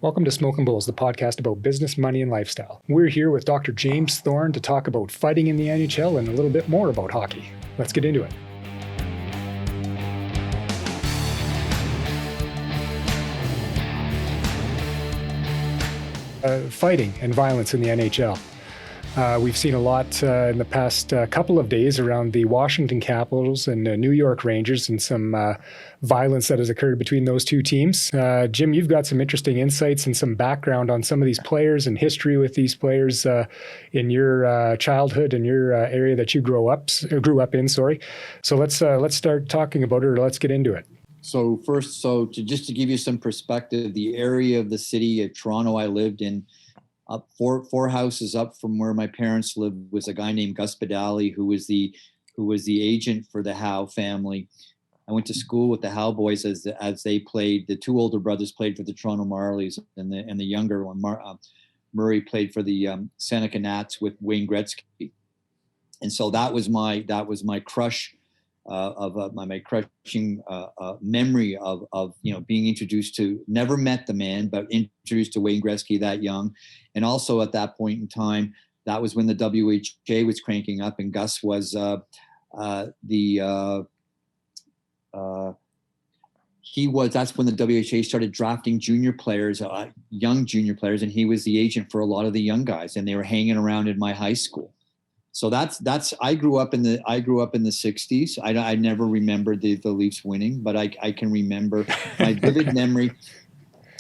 Welcome to Smokin Bulls, the podcast about business, money, and lifestyle. We're here with Dr. James Thorne to talk about fighting in the NHL and a little bit more about hockey. Let's get into it. Fighting and violence in the NHL. We've seen a lot in the past couple of days around the Washington Capitals and New York Rangers and some violence that has occurred between those two teams. Jim, you've got some interesting insights and some background on some of these players and history with these players in your childhood and your area that you grew up in. So let's start talking about it, or let's get into it. So first, just to give you some perspective, the area of the city of Toronto I lived in, up four houses up from where my parents lived, was a guy named Gus Badali, who was the agent for the Howe family. I went to school with the Howe boys as they played. The two older brothers played for the Toronto Marlies, and the younger one, Murray, played for the Seneca Nats with Wayne Gretzky. And so that was my crush. My crushing memory of being introduced to, never met the man, but introduced to Wayne Gretzky that young. And also at that point in time, that was when the WHA was cranking up, and Gus was that's when the WHA started drafting junior players, young junior players, and he was the agent for a lot of the young guys, and they were hanging around in my high school. So I grew up in the 60s. I never remembered the Leafs winning, but I can remember my vivid memory.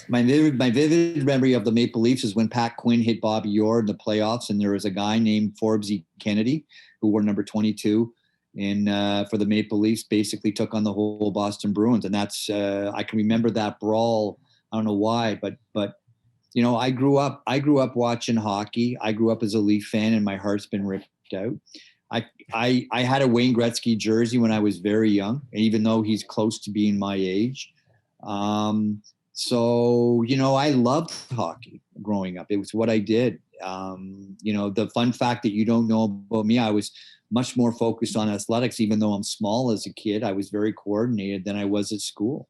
My vivid memory of the Maple Leafs is when Pat Quinn hit Bobby Orr in the playoffs, and there was a guy named Forbesy Kennedy who wore number 22 for the Maple Leafs, basically took on the whole Boston Bruins, and that's I can remember that brawl. I don't know why, but I grew up watching hockey. I grew up as a Leaf fan, and my heart's been ripped out. I had a Wayne Gretzky jersey when I was very young, even though he's close to being my age. I loved hockey growing up. It was what I did. The fun fact that you don't know about me, I was much more focused on athletics. Even though I'm small as a kid, I was very coordinated than I was at school.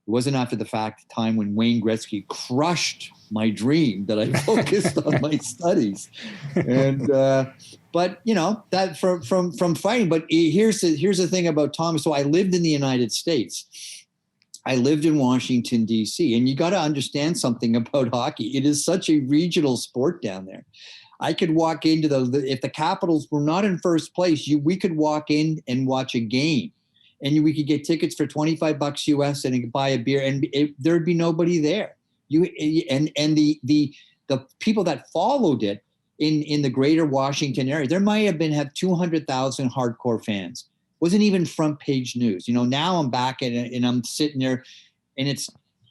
It wasn't after the time when Wayne Gretzky crushed my dream that I focused on my studies. And but that from fighting. But here's the thing about Tom. So I lived in the United States. I lived in Washington, D.C., and you got to understand something about hockey. It is such a regional sport down there. I could walk into if the Capitals were not in first place, we could walk in and watch a game, and we could get tickets for $25 US and buy a beer, and there'd be nobody there. The people that followed it in the greater Washington area, there might have 200,000 hardcore fans. Wasn't even front page news. Now I'm back and I'm sitting there, and it's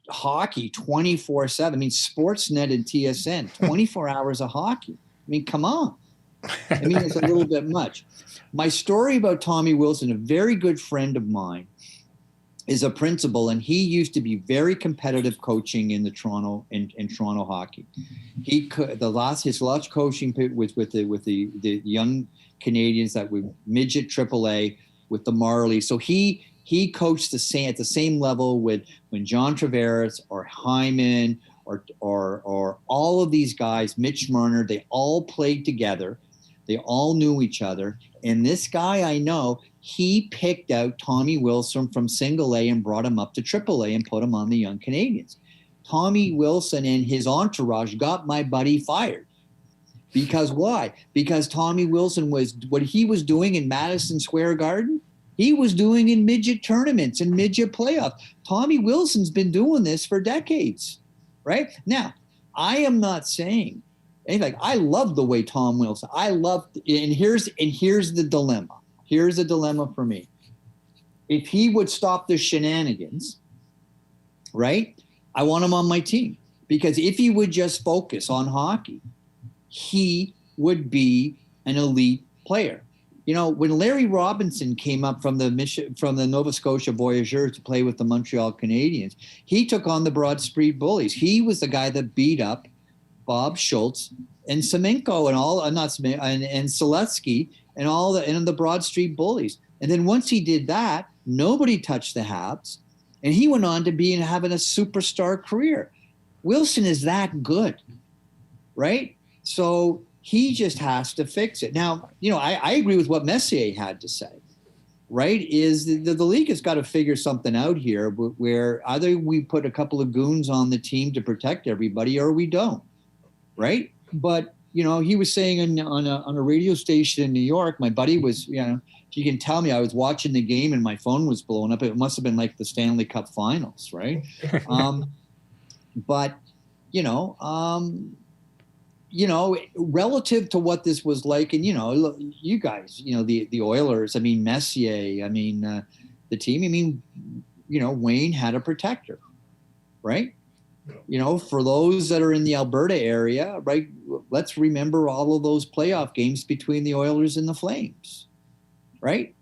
hockey 24/7. I mean, Sportsnet and TSN, 24 hours of hockey. I mean, come on. I mean, it's a little bit much. My story about Tommy Wilson, a very good friend of mine, is a principal, and he used to be very competitive coaching in the Toronto hockey. His last coaching was with the young Canadians that were midget AAA with the Marlies. So he coached at the same level when John Tavares or Hyman or all of these guys, Mitch Marner, they all played together. They all knew each other. And this guy I know, he picked out Tommy Wilson from single A and brought him up to AAA and put him on the young Canadians. Tommy Wilson and his entourage got my buddy fired. Because why? Because Tommy Wilson what he was doing in Madison Square Garden, he was doing in midget tournaments and midget playoffs. Tommy Wilson's been doing this for decades, right? Now, I am not saying anything. I love the way Tom Wilson. And here's the dilemma. Here's the dilemma for me. If he would stop the shenanigans, right? I want him on my team, because if he would just focus on hockey, he would be an elite player. When Larry Robinson came up from the Nova Scotia Voyageurs to play with the Montreal Canadiens, he took on the Broad Street Bullies. He was the guy that beat up Bob Schultz and Semenko and Seletsky and the Broad Street Bullies. And then once he did that, nobody touched the Habs, and he went on to having a superstar career. Wilson is that good, right? So he just has to fix it. Now, I agree with what Messier had to say, right? Is the league has got to figure something out here where either we put a couple of goons on the team to protect everybody or we don't, right? But, he was saying on a radio station in New York, my buddy was, if you can tell me, I was watching the game and my phone was blowing up. It must have been like the Stanley Cup Finals, right? But, relative to what this was like, and, you guys, the Oilers, Messier, the team, Wayne had a protector, right? For those that are in the Alberta area, right, let's remember all of those playoff games between the Oilers and the Flames, right?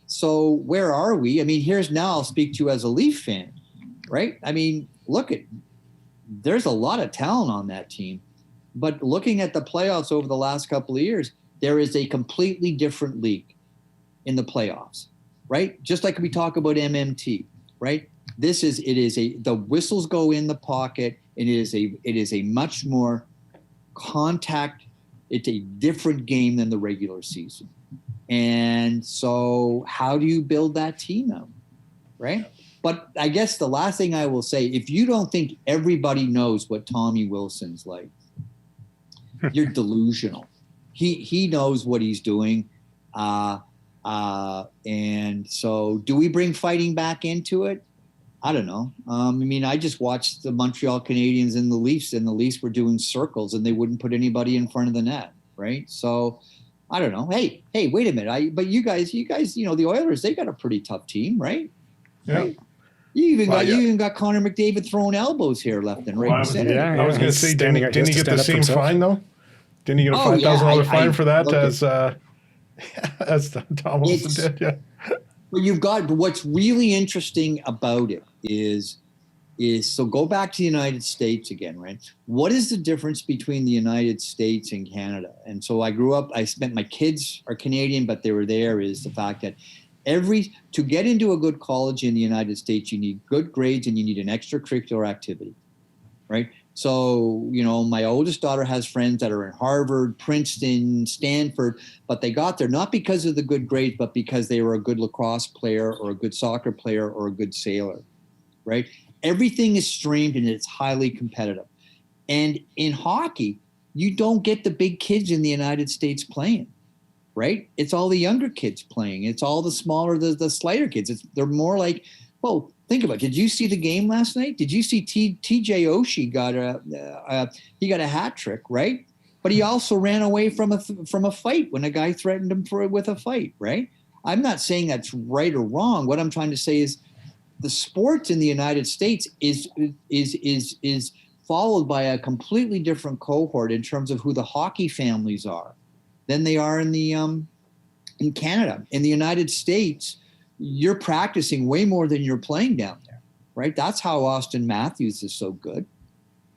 So where are we? Here's now I'll speak to you as a Leaf fan, right? There's a lot of talent on that team, but looking at the playoffs over the last couple of years, there is a completely different league in the playoffs, right? Just like we talk about MMT, right? The whistles go in the pocket, and it is a much more contact. It's a different game than the regular season. And so how do you build that team out, right? But I guess the last thing I will say, if you don't think everybody knows what Tommy Wilson's like, you're delusional. He knows what he's doing. And so do we bring fighting back into it? I don't know. I just watched the Montreal Canadiens and the Leafs were doing circles and they wouldn't put anybody in front of the net, right? So I don't know. Hey, wait a minute. But you guys, the Oilers, they got a pretty tough team, right? Yeah. Right? You even got Connor McDavid throwing elbows here left and right. I was going to say, didn't he get the same fine though? Didn't he get a $5,000 fine for that as Tom Wilson did? Yeah. But what's really interesting about it is so go back to the United States again, right? What is the difference between the United States and Canada? And so my kids are Canadian, but they were there, is the fact that to get into a good college in the United States, you need good grades and you need an extracurricular activity, right? So, my oldest daughter has friends that are in Harvard, Princeton, Stanford, but they got there not because of the good grades, but because they were a good lacrosse player or a good soccer player or a good sailor, right? Everything is streamed and it's highly competitive. And in hockey, you don't get the big kids in the United States playing, right? It's all the younger kids playing. It's all the smaller, the slighter kids. They're more like, well, think about it. Did you see the game last night? Did you see TJ Oshie got a hat trick, right? But he also ran away from a fight when a guy threatened him with a fight, right? I'm not saying that's right or wrong. What I'm trying to say is the sports in the United States is followed by a completely different cohort in terms of who the hockey families are than they are in Canada. In the United States, you're practicing way more than you're playing down there, right? That's how Austin Matthews is so good,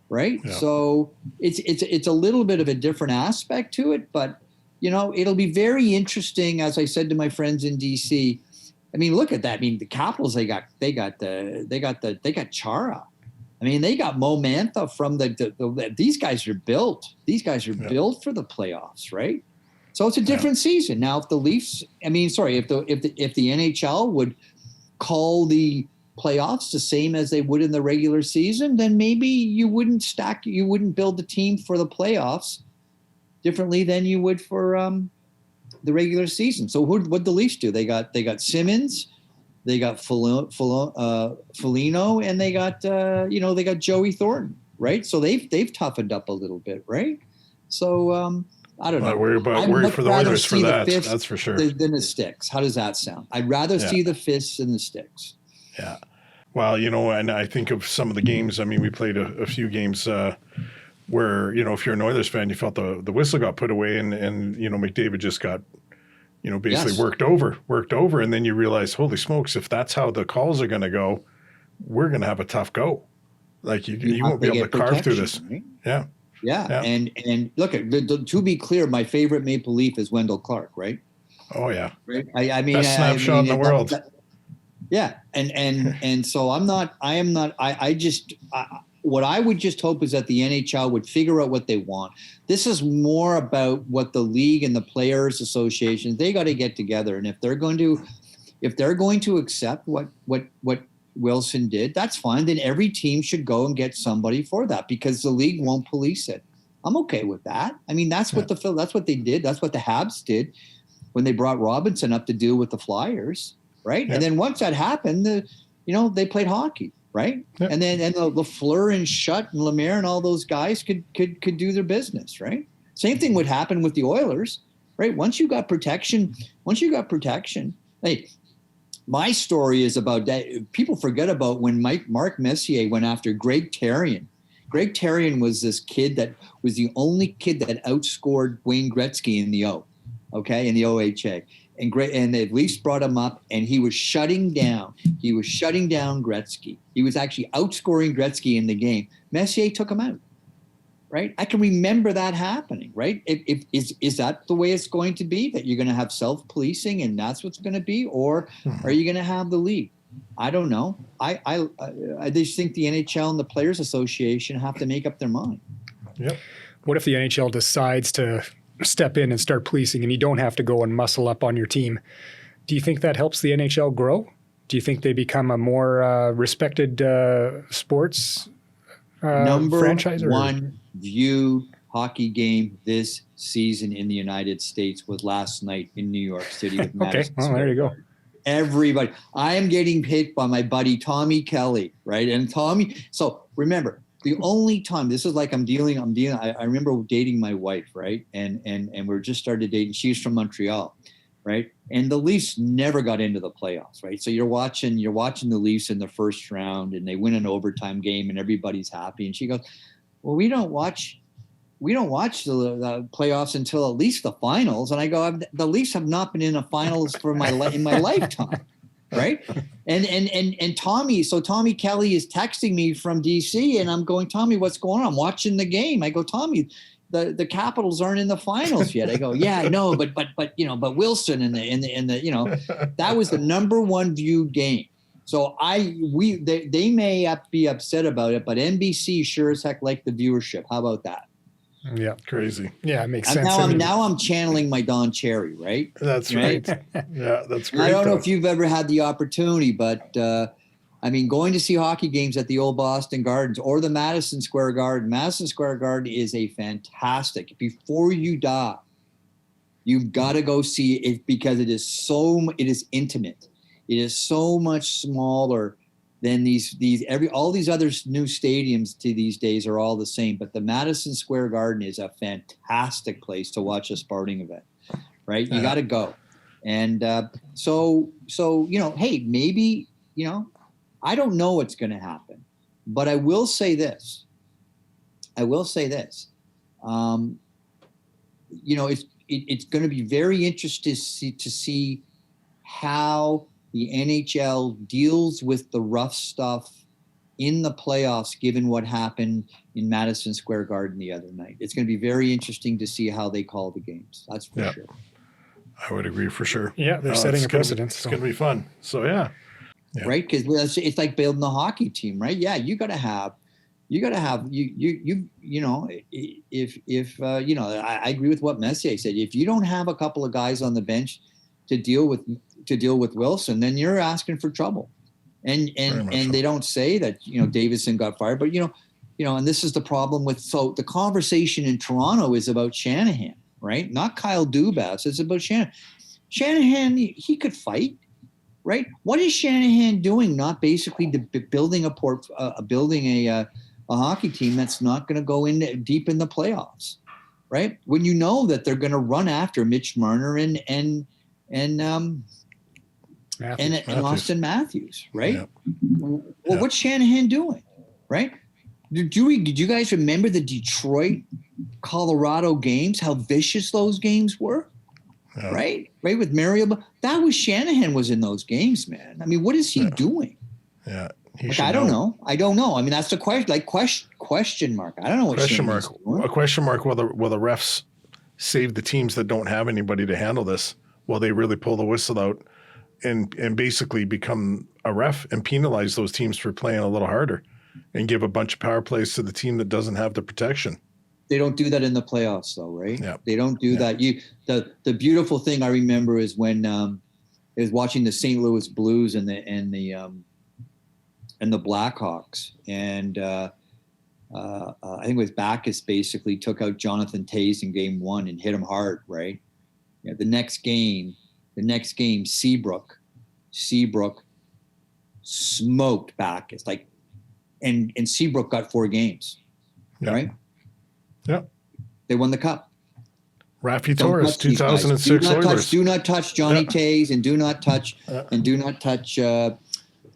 right? Yeah. So it's a little bit of a different aspect to it, but it'll be very interesting. As I said to my friends in DC, look at that. The Capitals, they got Chara. They got Mo Mantha from these guys are built. These guys are built for the playoffs, right? So it's a different season. Now, if the Leafs, if the NHL would call the playoffs the same as they would in the regular season, then maybe you wouldn't build the team for the playoffs differently than you would for the regular season. So what'd the Leafs do? They got Simmons, they got Foligno, and they got Joey Thornton, right? So they've toughened up a little bit, right? So I don't know. Worry for the Oilers for that. That's for sure. Than the sticks. How does that sound? I'd rather see the fists than the sticks. Yeah. Well, and I think of some of the games. We played a few games where, if you're an Oilers fan, you felt the whistle got put away and McDavid just got, basically worked over. And then you realize, holy smokes, if that's how the calls are going to go, we're going to have a tough go. Like you won't be able to carve through this. Right? Yeah. Yeah. And look, to be clear, my favorite Maple Leaf is Wendell Clark, right? Oh yeah. Right. Best snapshot in the world. Yeah. And so I what I would just hope is that the NHL would figure out what they want. This is more about what the league and the players associations, they got to get together. And if they're going to accept what Wilson did, that's fine. Then every team should go and get somebody for that, because the league won't police it. I'm okay with that. I mean, that's what they did. That's what the Habs did when they brought Robinson up to deal with the Flyers, right? Yeah. And then once that happened, they played hockey, right? Yeah. And then Lafleur and Schutt and Lemaire and all those guys could do their business, right? Same thing would happen with the Oilers, right? Once you got protection, hey, my story is about that. People forget about when Mark Messier went after Greg Therrien. Greg Therrien was this kid that was the only kid that outscored Wayne Gretzky in the OHA. And they at least brought him up, and he was shutting down Gretzky. He was actually outscoring Gretzky in the game. Messier took him out, right? I can remember that happening, right? Is that the way it's going to be, that you're going to have self-policing and that's what's going to be? Or are you going to have the league? I don't know. I just think the NHL and the Players Association have to make up their mind. Yep. What if the NHL decides to step in and start policing, and you don't have to go and muscle up on your team? Do you think that helps the NHL grow? Do you think they become a more respected sports franchise? Number one viewed hockey game this season in the United States was last night in New York City with Madison Okay, well, there you go. Everybody. I am getting hit by my buddy Tommy Kelly, right? And Tommy, so remember, the only time, this is like I'm dealing, I remember dating my wife, right? And we're just started dating. She's from Montreal, right? And the Leafs never got into the playoffs, right? So you're watching the Leafs in the first round, and they win an overtime game and everybody's happy. And she goes, well, we don't watch the playoffs until at least the finals. And I go, the Leafs have not been in the finals in my lifetime. Right. And Tommy Kelly is texting me from DC, and I'm going, Tommy, what's going on? I'm watching the game. I go, Tommy, the Capitals aren't in the finals yet. I go, yeah, I know, but Wilson and the that was the number one viewed game. So they may be upset about it, but NBC sure as heck liked the viewership. How about that? Yeah, crazy. Yeah, it makes sense. Now I'm channeling my Don Cherry, right? That's right. Yeah, that's great. I don't know if you've ever had the opportunity, but going to see hockey games at the old Boston Gardens or the Madison Square Garden. Madison Square Garden is a fantastic. Before you die, you've got to go see it, because it is intimate. It is so much smaller than all these other new stadiums to these days are all the same. But the Madison Square Garden is a fantastic place to watch a sporting event, right? You got to go. And so hey, maybe, I don't know what's going to happen, but I will say this. It's going to be very interesting to see how the NHL deals with the rough stuff in the playoffs, given what happened in Madison Square Garden the other night. It's going to be very interesting to see how they call the games. That's for sure. I would agree for sure. Yeah, they're setting a precedent. It's going to be fun. So, yeah. Right? Because it's like building a hockey team, right? Yeah, I agree with what Messier said. If you don't have a couple of guys on the bench to deal with Wilson, then you're asking for trouble. And they don't say that, Davidson got fired, but and this is the problem so the conversation in Toronto is about Shanahan, right? Not Kyle Dubas. It's about Shanahan. Shanahan, he could fight, right? What is Shanahan doing? Not basically building a hockey team that's not going to go in deep in the playoffs, right? When you know that they're going to run after Mitch Marner and Austin Matthews, right? Yep. Well, what's Shanahan doing, right? Did you guys remember the Detroit, Colorado games? How vicious those games were, right? Right, with Mario. That was Shanahan was in those games, man. I mean, what is he doing? Yeah, I don't know. I mean, that's the question. Question mark. I don't know what question mark. Doing. A question mark. Will the refs save the teams that don't have anybody to handle this? Will they really pull the whistle out and basically become a ref and penalize those teams for playing a little harder? and give a bunch of power plays to the team that doesn't have the protection. They don't do that in the playoffs, though, right? Yeah. They don't do that. The beautiful thing I remember is when I was watching the St. Louis Blues and the Blackhawks, and I think it was Backus basically took out Jonathan Toews in game 1 and hit him hard, right? The next game, Seabrook smoked Backus, and Seabrook got 4 games, right? Yeah. They won the cup. Rafi Torres, 2006 Oilers. Do not touch Johnny Toews, and do not touch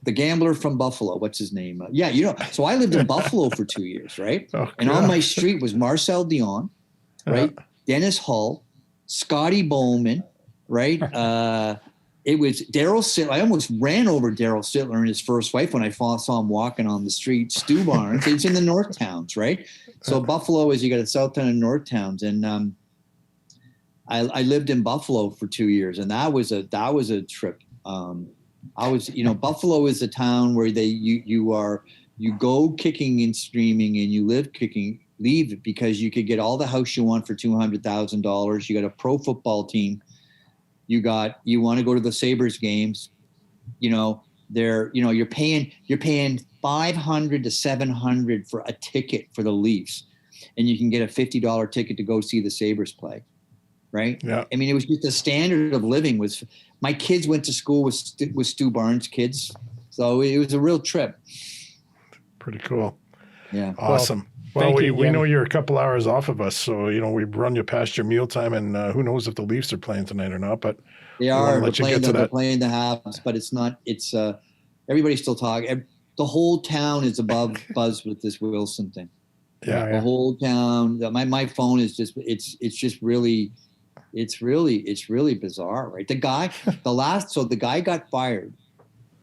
the gambler from Buffalo. What's his name? So I lived in Buffalo for 2 years, right? And on my street was Marcel Dion, right? Dennis Hull, Scotty Bowman, right? It was Daryl Sittler. I almost ran over Daryl Sittler and his first wife when I saw him walking on the street. Stu Barnes. It's in the North Towns, right? So Buffalo is, you got a South Town and North Towns, and I lived in Buffalo for 2 years, and that was a trip. Buffalo is a town where you go kicking and streaming, and you leave because you could get all the house you want for $200,000. You got a pro football team. You want to go to the Sabres games. You're paying $500 to $700 for a ticket for the Leafs, and you can get a $50 ticket to go see the Sabres play. Right. Yeah. I mean, it was just the standard of living was, my kids went to school with Stu Barnes' kids. So it was a real trip. Pretty cool. Yeah. Awesome. Well, we know you're a couple hours off of us, so we run you past your mealtime, and who knows if the Leafs are playing tonight or not? But they are. They're playing the Habs, but it's not. It's everybody's still talking. The whole town is above buzz with this Wilson thing. Yeah. The whole town. My phone is just. It's really bizarre, right? The guy got fired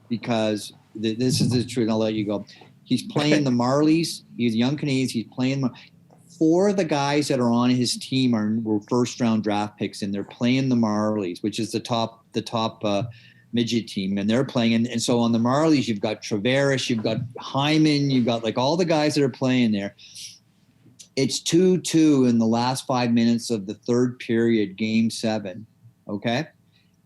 because this is the truth. And I'll let you go. He's playing the Marlies. He's a young Canadian. He's playing. 4 of the guys that are on his team were first-round draft picks, and they're playing the Marlies, which is the top midget team, and they're playing. And so on the Marlies, you've got Tavares, you've got Hyman, you've got all the guys that are playing there. It's 2-2 in the last 5 minutes of the third period, game 7. Okay.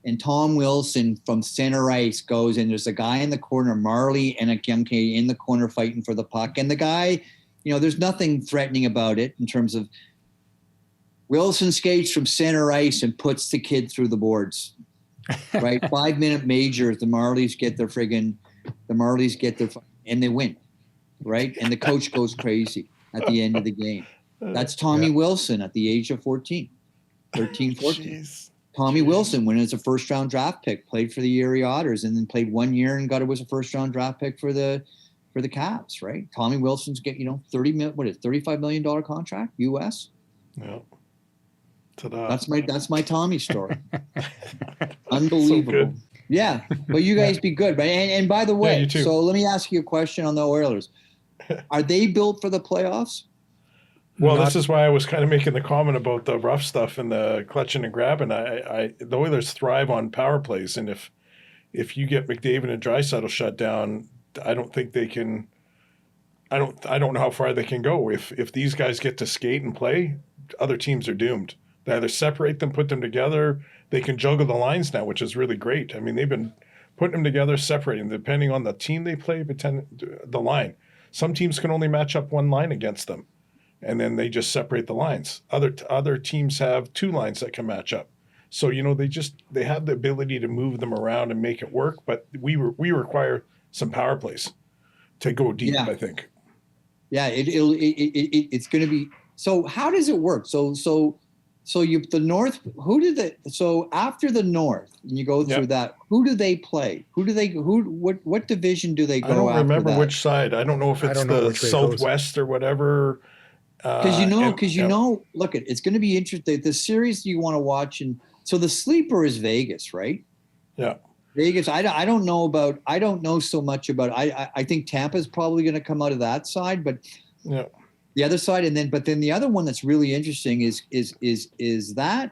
And Tom Wilson from center ice goes, and there's a guy in the corner, Marley and a young Canadian in the corner fighting for the puck. And the guy, there's nothing threatening about it in terms of Wilson skates from center ice and puts the kid through the boards, right? 5-minute majors. The Marlies get their and they win, right? And the coach goes crazy at the end of the game. That's Tommy Wilson at the age of 13, 14. Jeez. Tommy Wilson, when it was a first-round draft pick, played for the Erie Otters, and then played 1 year and was a first-round draft pick for the Caps, right? Tommy Wilson's $35 million contract US. Yeah. That's my Tommy story. Unbelievable. So yeah, but you guys be good, right? And by the way, so let me ask you a question on the Oilers. Are they built for the playoffs? Well, this is why I was kind of making the comment about the rough stuff and the clutching and grabbing. The Oilers thrive on power plays, and if you get McDavid and Draisaitl shut down, I don't think they can. I don't know how far they can go. If these guys get to skate and play, other teams are doomed. They either separate them, put them together. They can juggle the lines now, which is really great. I mean, they've been putting them together, separating, depending on the team they play, the line. Some teams can only match up one line against them, and then they just separate the lines. Other teams have 2 lines that can match up. So, they have the ability to move them around and make it work, but we require some power plays to go deep, I think. Yeah, it's going to be. So how does it work? So the North. So after the North, and you go through that. Who do they play? What division do they go? I don't after remember that? which side. I don't know if it's the Southwest or whatever. Because look, it's going to be interesting. The series you want to watch, and so the sleeper is Vegas, right? Yeah. Vegas. I don't know so much about. I think Tampa's probably going to come out of that side, but the other side, but then the other one that's really interesting is that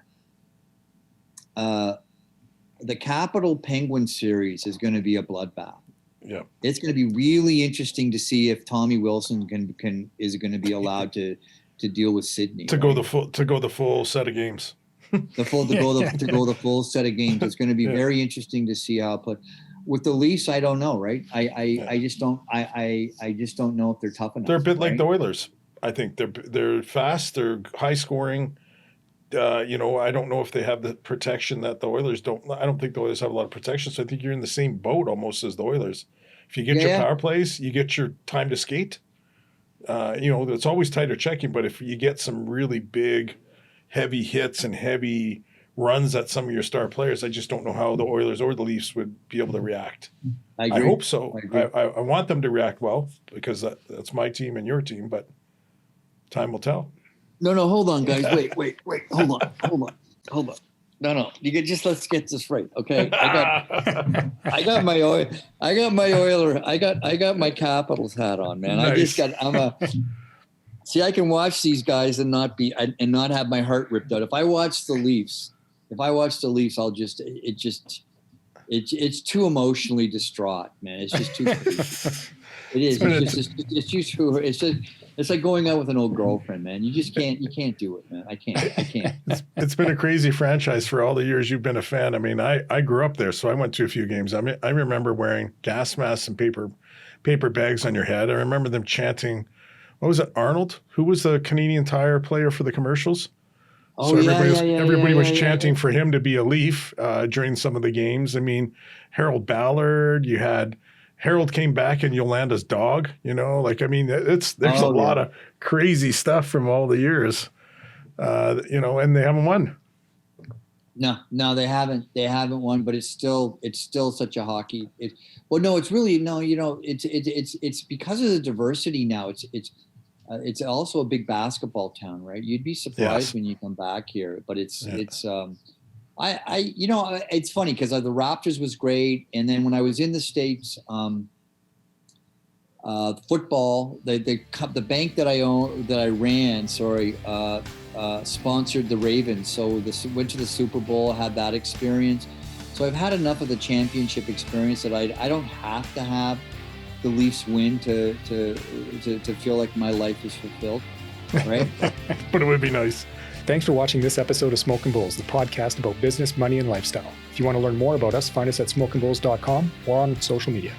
the Capital Penguin series is going to be a bloodbath. Yeah. It's going to be really interesting to see if Tommy Wilson is going to be allowed to deal with Sydney. To go the full set of games. To go the full set of games. It's going to be very interesting to see how it put. With the Leafs, I don't know, right? I just don't know if they're tough enough. They're a bit like right? the Oilers. I think they're fast, they're high scoring. I don't know if they have the protection that the Oilers don't. I don't think the Oilers have a lot of protection, so I think you're in the same boat almost as the Oilers. If you get your power plays, you get your time to skate. It's always tighter checking, but if you get some really big, heavy hits and heavy runs at some of your star players, I just don't know how the Oilers or the Leafs would be able to react. I agree. I hope so. I want them to react well because that's my team and your team, but time will tell. No, hold on, guys. Wait. Hold on. No. Let's get this right, okay? I got my Oiler. I got my Capitals hat on, man. Nice. See, I can watch these guys and not have my heart ripped out. If I watch the Leafs, it's too emotionally distraught, man. It's just too it is. It's like going out with an old girlfriend, man. You can't do it, man. I can't. It's been a crazy franchise for all the years you've been a fan. I mean, I grew up there, so I went to a few games. I remember wearing gas masks and paper bags on your head. I remember them chanting, what was it, Arnold? Who was the Canadian Tire player for the commercials? Oh, so everybody was chanting for him to be a Leaf during some of the games. I mean, Harold Ballard, you had Harold came back and Yolanda's dog, there's a lot of crazy stuff from all the years, and they haven't won. No, they haven't won, but it's still such a hockey. It's because of the diversity now. It's also a big basketball town, right? You'd be surprised when you come back here, but it's funny because the Raptors was great, and then when I was in the States, football, the bank that I ran, sponsored the Ravens, so went to the Super Bowl, had that experience. So I've had enough of the championship experience that I don't have to have the Leafs win to feel like my life is fulfilled, right? But it would be nice. Thanks for watching this episode of Smokin Bulls, the podcast about business, money, and lifestyle. If you want to learn more about us, find us at smokinbulls.com or on social media.